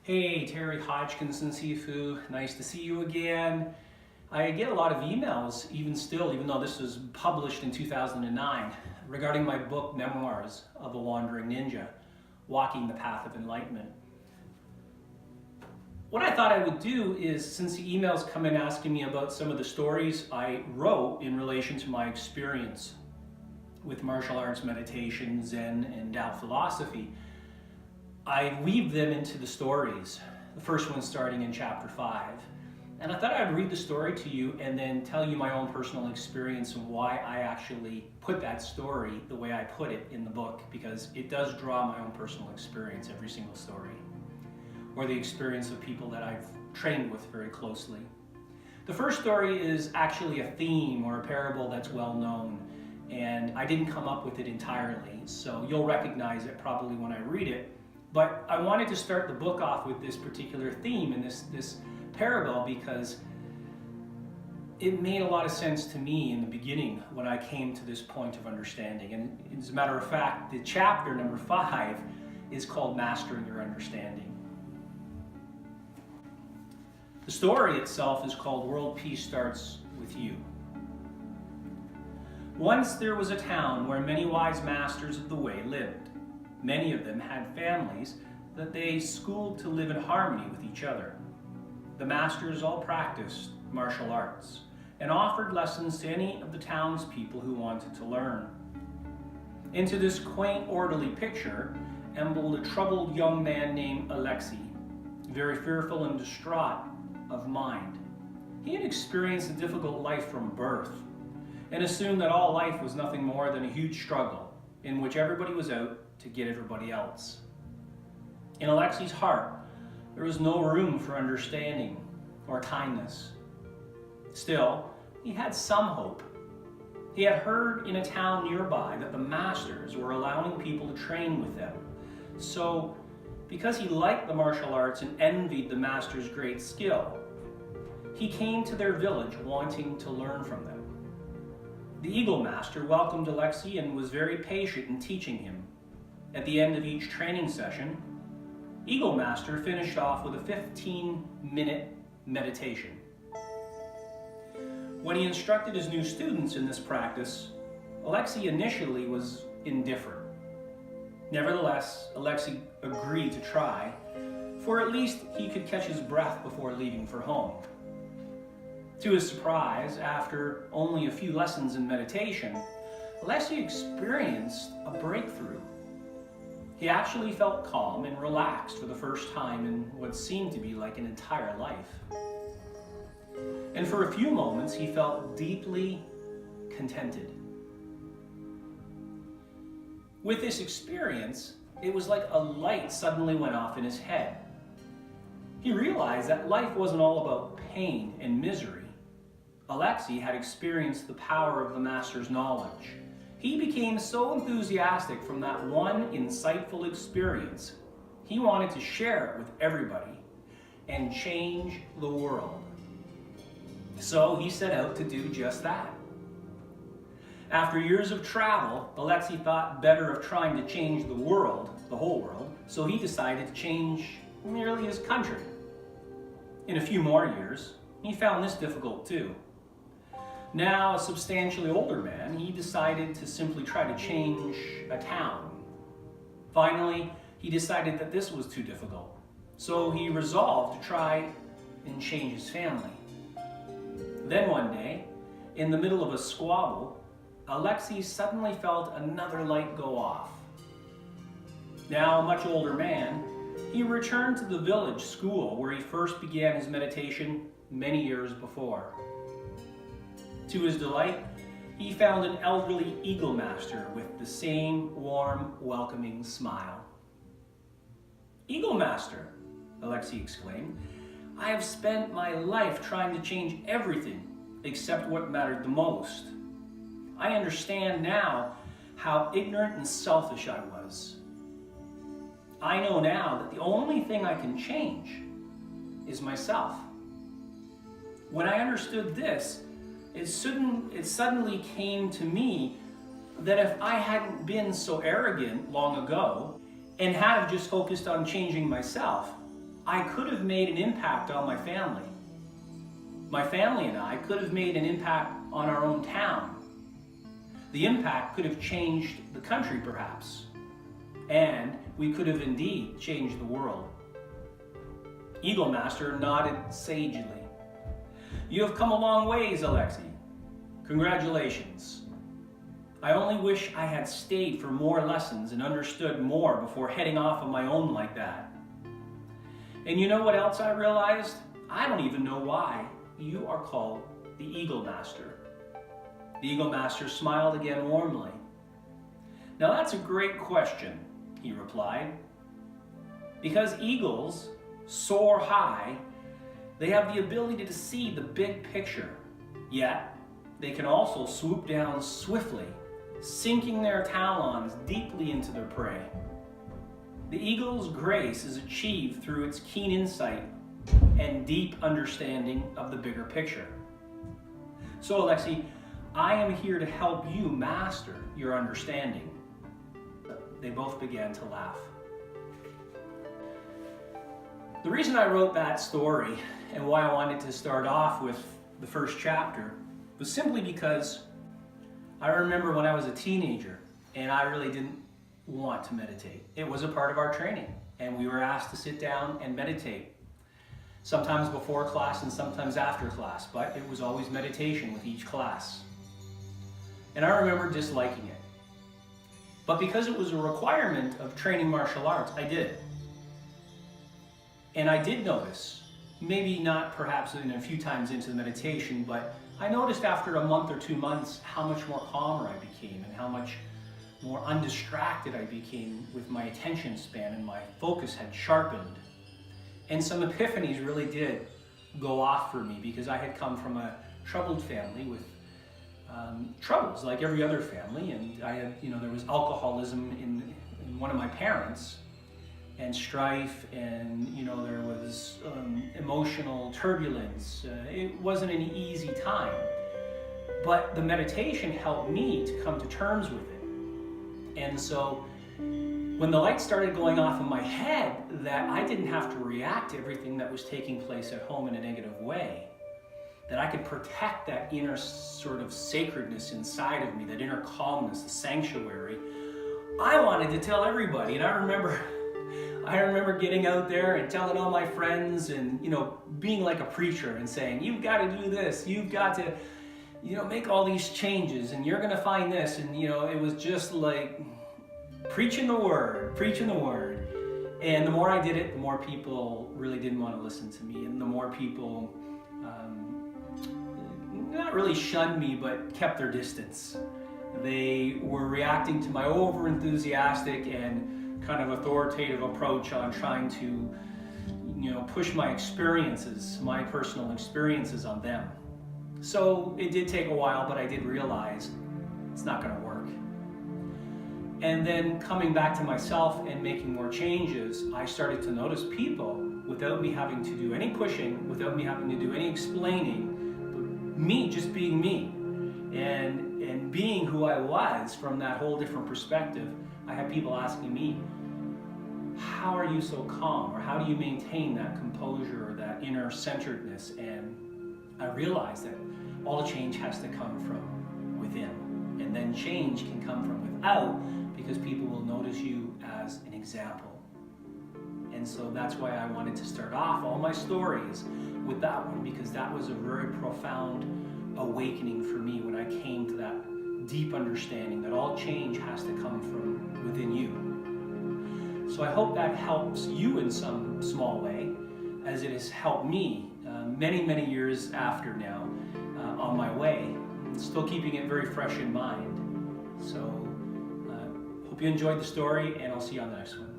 Hey, Terry Hodgkinson, Sifu. Nice to see you again. I get a lot of emails, even though this was published in 2009, regarding my book, Memoirs of a Wandering Ninja, Walking the Path of Enlightenment. What I thought I would do is, since the emails come in asking me about some of the stories I wrote in relation to my experience with martial arts, meditation, Zen, and Tao philosophy, I weave them into the stories, the first one starting in chapter 5. And I thought I'd read the story to you and then tell you my own personal experience and why I actually put that story the way I put it in the book, because it does draw my own personal experience, every single story, or the experience of people that I've trained with very closely. The first story is actually a theme or a parable that's well known, and I didn't come up with it entirely, so you'll recognize it probably when I read it. But I wanted to start the book off with this particular theme and this parable because it made a lot of sense to me in the beginning when I came to this point of understanding. And as a matter of fact, the chapter number 5 is called Mastering Your Understanding. The story itself is called World Peace Starts With You. Once there was a town where many wise masters of the way lived. Many of them had families that they schooled to live in harmony with each other. The masters all practiced martial arts and offered lessons to any of the townspeople who wanted to learn. Into this quaint, orderly picture ambled a troubled young man named Alexei, very fearful and distraught of mind. He had experienced a difficult life from birth and assumed that all life was nothing more than a huge struggle in which everybody was out to get everybody else. In Alexei's heart, there was no room for understanding or kindness. Still, he had some hope. He had heard in a town nearby that the masters were allowing people to train with them. So, because he liked the martial arts and envied the masters' great skill, he came to their village wanting to learn from them. The Eagle Master welcomed Alexei and was very patient in teaching him. At the end of each training session, Eagle Master finished off with a 15-minute meditation. When he instructed his new students in this practice, Alexei initially was indifferent. Nevertheless, Alexei agreed to try, for at least he could catch his breath before leaving for home. To his surprise, after only a few lessons in meditation, Alexei experienced a breakthrough. He actually felt calm and relaxed for the first time in what seemed to be like an entire life. And for a few moments, he felt deeply contented. With this experience, it was like a light suddenly went off in his head. He realized that life wasn't all about pain and misery. Alexei had experienced the power of the Master's knowledge. He became so enthusiastic from that one insightful experience, he wanted to share it with everybody and change the world. So he set out to do just that. After years of travel, Alexei thought better of trying to change the world, the whole world, so he decided to change merely his country. In a few more years, he found this difficult too. Now a substantially older man, he decided to simply try to change a town. Finally, he decided that this was too difficult, so he resolved to try and change his family. Then one day, in the middle of a squabble, Alexei suddenly felt another light go off. Now a much older man, he returned to the village school where he first began his meditation many years before. To his delight, he found an elderly Eagle Master with the same warm, welcoming smile. "Eagle Master," Alexei exclaimed, "I have spent my life trying to change everything except what mattered the most. I understand now how ignorant and selfish I was. I know now that the only thing I can change is myself. When I understood this, it suddenly came to me that if I hadn't been so arrogant long ago and had just focused on changing myself, I could have made an impact on my family. My family and I could have made an impact on our own town. The impact could have changed the country, perhaps. And we could have indeed changed the world. Eagle Master nodded sagely. You have come a long ways, Alexei. Congratulations. I only wish I had stayed for more lessons and understood more before heading off on my own like that. And you know what else I realized? I don't even know why you are called the Eagle Master. The Eagle Master smiled again warmly. Now that's a great question, he replied. Because eagles soar high, they have the ability to see the big picture, yet they can also swoop down swiftly, sinking their talons deeply into their prey. The eagle's grace is achieved through its keen insight and deep understanding of the bigger picture. So, Alexei, I am here to help you master your understanding. They both began to laugh. The reason I wrote that story and why I wanted to start off with the first chapter was simply because I remember when I was a teenager and I really didn't want to meditate. It was a part of our training and we were asked to sit down and meditate. Sometimes before class and sometimes after class, but it was always meditation with each class. And I remember disliking it. But because it was a requirement of training martial arts, I did it. And I did notice, maybe not perhaps in a few times into the meditation, but I noticed after a month or 2 months how much more calmer I became and how much more undistracted I became with my attention span, and my focus had sharpened. And some epiphanies really did go off for me because I had come from a troubled family with troubles like every other family, and I had, there was alcoholism in one of my parents, and strife, and there was emotional turbulence. It wasn't an easy time, but the meditation helped me to come to terms with it. And so when the light started going off in my head that I didn't have to react to everything that was taking place at home in a negative way, that I could protect that inner sort of sacredness inside of me, that inner calmness, the sanctuary, I wanted to tell everybody. And I remember getting out there and telling all my friends and, being like a preacher and saying, you've got to do this, you've got to, make all these changes, and you're going to find this. And, it was just like preaching the word. And the more I did it, the more people really didn't want to listen to me. And the more people, not really shunned me, but kept their distance. They were reacting to my over-enthusiastic and kind of authoritative approach on trying to, push my experiences, my personal experiences on them. So it did take a while, but I did realize it's not going to work. And then coming back to myself and making more changes, I started to notice people, without me having to do any pushing, without me having to do any explaining, but me just being me and being who I was from that whole different perspective. I had people asking me, how are you so calm? Or how do you maintain that composure or that inner centeredness? And I realized that all change has to come from within. And then change can come from without, because people will notice you as an example. And so that's why I wanted to start off all my stories with that one, because that was a very profound awakening for me when I came to that deep understanding that all change has to come from within you. So I hope that helps you in some small way, as it has helped me many, many years after now on my way, still keeping it very fresh in mind. So hope you enjoyed the story, and I'll see you on the next one.